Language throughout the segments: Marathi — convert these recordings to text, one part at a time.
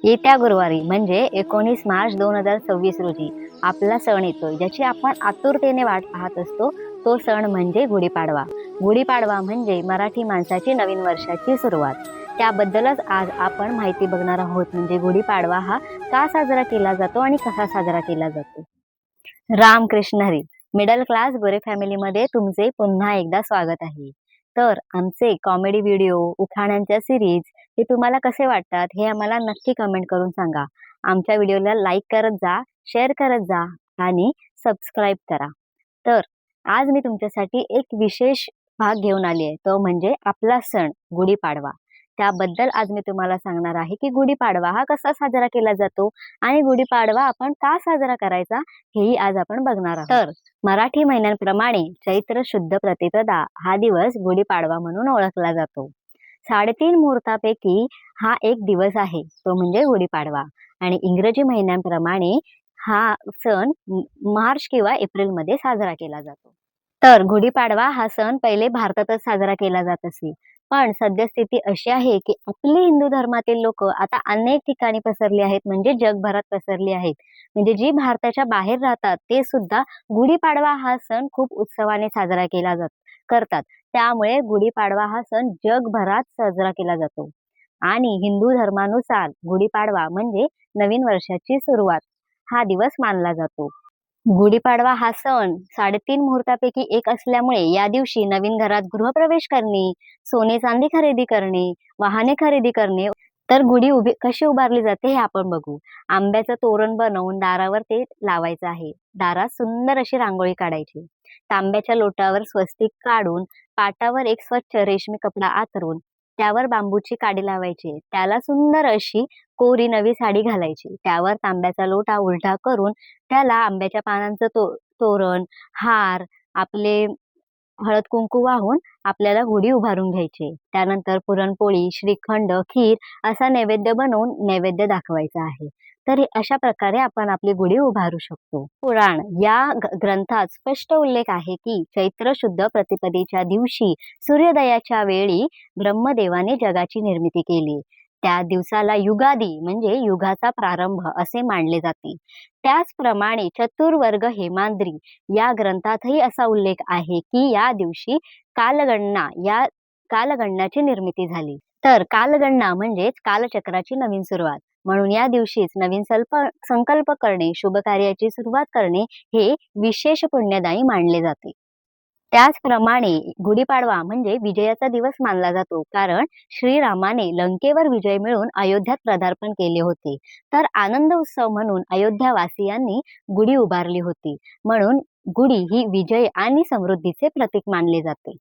येत्या गुरुवारी म्हणजे 19 मार्च 2026 रोजी आपला सण येतोय, ज्याची आपण आतुरतेने वाट पाहत असतो. तो सण म्हणजे गुढीपाडवा. गुढीपाडवा म्हणजे मराठी माणसाची नवीन वर्षाची सुरुवात. त्याबद्दलच आज आपण माहिती बघणार आहोत. म्हणजे गुढीपाडवा हा का साजरा केला जातो आणि कसा साजरा केला जातो. रामकृष्ण हरी. मिडल क्लास गोरे फॅमिलीमध्ये तुमचे पुन्हा एकदा स्वागत आहे. तर आमचे कॉमेडी व्हिडिओ, उखाण्यांच्या सिरीज हे तुम्हाला कसे वाटतात हे आम्हाला नक्की कमेंट करून सांगा. आमच्या व्हिडिओला लाईक करत जा, शेअर करत जा आणि सबस्क्राईब करा. तर आज मी तुमच्यासाठी एक विशेष भाग घेऊन आली आहे, तो म्हणजे आपला सण गुढीपाडवा. त्याबद्दल आज मी तुम्हाला सांगणार आहे की गुढीपाडवा हा कसा साजरा केला जातो आणि गुढीपाडवा आपण का साजरा करायचा हेही आज आपण बघणार आहोत. तर मराठी महिन्यांप्रमाणे चैत्र शुद्ध प्रतिपदा हा दिवस गुढीपाडवा म्हणून ओळखला जातो. 3.5 मुहूर्तापैकी हा एक दिवस आहे, तो म्हणजे गुढीपाडवा. आणि इंग्रजी महिन्यांप्रमाणे हा सण मार्च किंवा एप्रिलमध्ये साजरा केला जातो. तर गुढीपाडवा हा सण पहिले भारतातच साजरा केला जात असे, पण सद्यस्थिती अशी आहे की आपले हिंदू धर्मातील लोक आता अनेक ठिकाणी पसरली आहेत, म्हणजे जगभरात पसरली आहेत. म्हणजे जी भारताच्या बाहेर राहतात ते सुद्धा गुढीपाडवा हा सण खूप उत्सवाने साजरा केला करतात. त्यामुळे गुढीपाडवा हा सण जगभरात साजरा केला जातो. आणि हिंदू धर्मानुसार गुढीपाडवा म्हणजे नवीन वर्षाची सुरुवात हा दिवस मानला जातो. गुढीपाडवा हा सण 3.5 मुहूर्तापैकी एक असल्यामुळे या दिवशी नवीन घरात गृहप्रवेश करणे, सोने चांदी खरेदी करणे, वाहने खरेदी करणे. तर गुढी कशी उभारली जाते हे आपण बघू. आंब्याचं तोरण बनवून दारावर ते लावायचं आहे. दारात सुंदर अशी रांगोळी काढायची. तांब्याच्या लोटावर स्वस्तिक काढून पाटावर एक स्वच्छ रेशमी कपडा आथरून त्यावर बांबूची काडी लावायची. त्याला सुंदर अशी कोरी नवी साडी घालायची. त्यावर तांब्याचा लोटा उलटा करून त्याला आंब्याच्या पानांचं तोरण, हार, आपले हळद कुंकू वाहून आपल्याला गुढी उभारून घ्यायची. त्यानंतर पुरणपोळी, श्रीखंड, खीर असा नैवेद्य बनवून नैवेद्य दाखवायचा आहे. तर अशा प्रकारे आपण आपली गुढी उभारू शकतो. पुराण या ग्रंथात स्पष्ट उल्लेख आहे की चैत्र शुद्ध प्रतिपदेच्या दिवशी सूर्योदयाच्या वेळी ब्रह्मदेवाने जगाची निर्मिती केली. त्या दिवसाला युगादी म्हणजे युगाचा प्रारंभ असे मानले जाते. त्याचप्रमाणे चतुर्वर्ग हेमाद्री या ग्रंथातही असा उल्लेख आहे की या दिवशी कालगणनाची निर्मिती झाली. तर कालगणना म्हणजेच कालचक्राची नवीन सुरुवात. म्हणून या दिवशीच नवीन संकल्प करणे, शुभ कार्याची सुरुवात करणे हे विशेष पुण्यदायी मानले जाते. त्याचप्रमाणे गुढीपाडवा म्हणजे विजयाचा दिवस मानला जातो, कारण श्रीरामाने लंकेवर विजय मिळवून अयोध्यात पदार्पण केले होते. तर आनंद उत्सव म्हणून अयोध्यावासियांनी गुढी उभारली होती. म्हणून गुढी ही विजय आणि समृद्धीचे प्रतीक मानले जाते.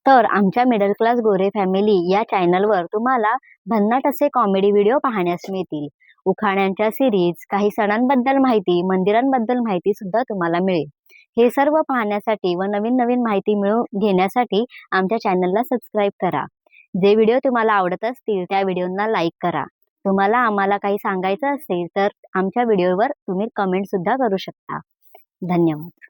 तर आमच्या मिडल क्लास गोरे फॅमिली या चॅनलवर तुम्हाला भन्नाट असे कॉमेडी व्हिडिओ पाहण्यास मिळतील. उखाण्यांच्या सिरीज, काही सणांबद्दल माहिती, मंदिरांबद्दल माहिती सुद्धा तुम्हाला मिळेल. हे सर्व पाहण्यासाठी व नवीन नवीन माहिती मिळवून घेण्यासाठी आमच्या चॅनलला सबस्क्राईब करा. जे व्हिडिओ तुम्हाला आवडत असतील त्या व्हिडिओंना लाईक करा. तुम्हाला आम्हाला काही सांगायचं असेल तर आमच्या व्हिडिओवर तुम्ही कमेंट सुद्धा करू शकता. धन्यवाद.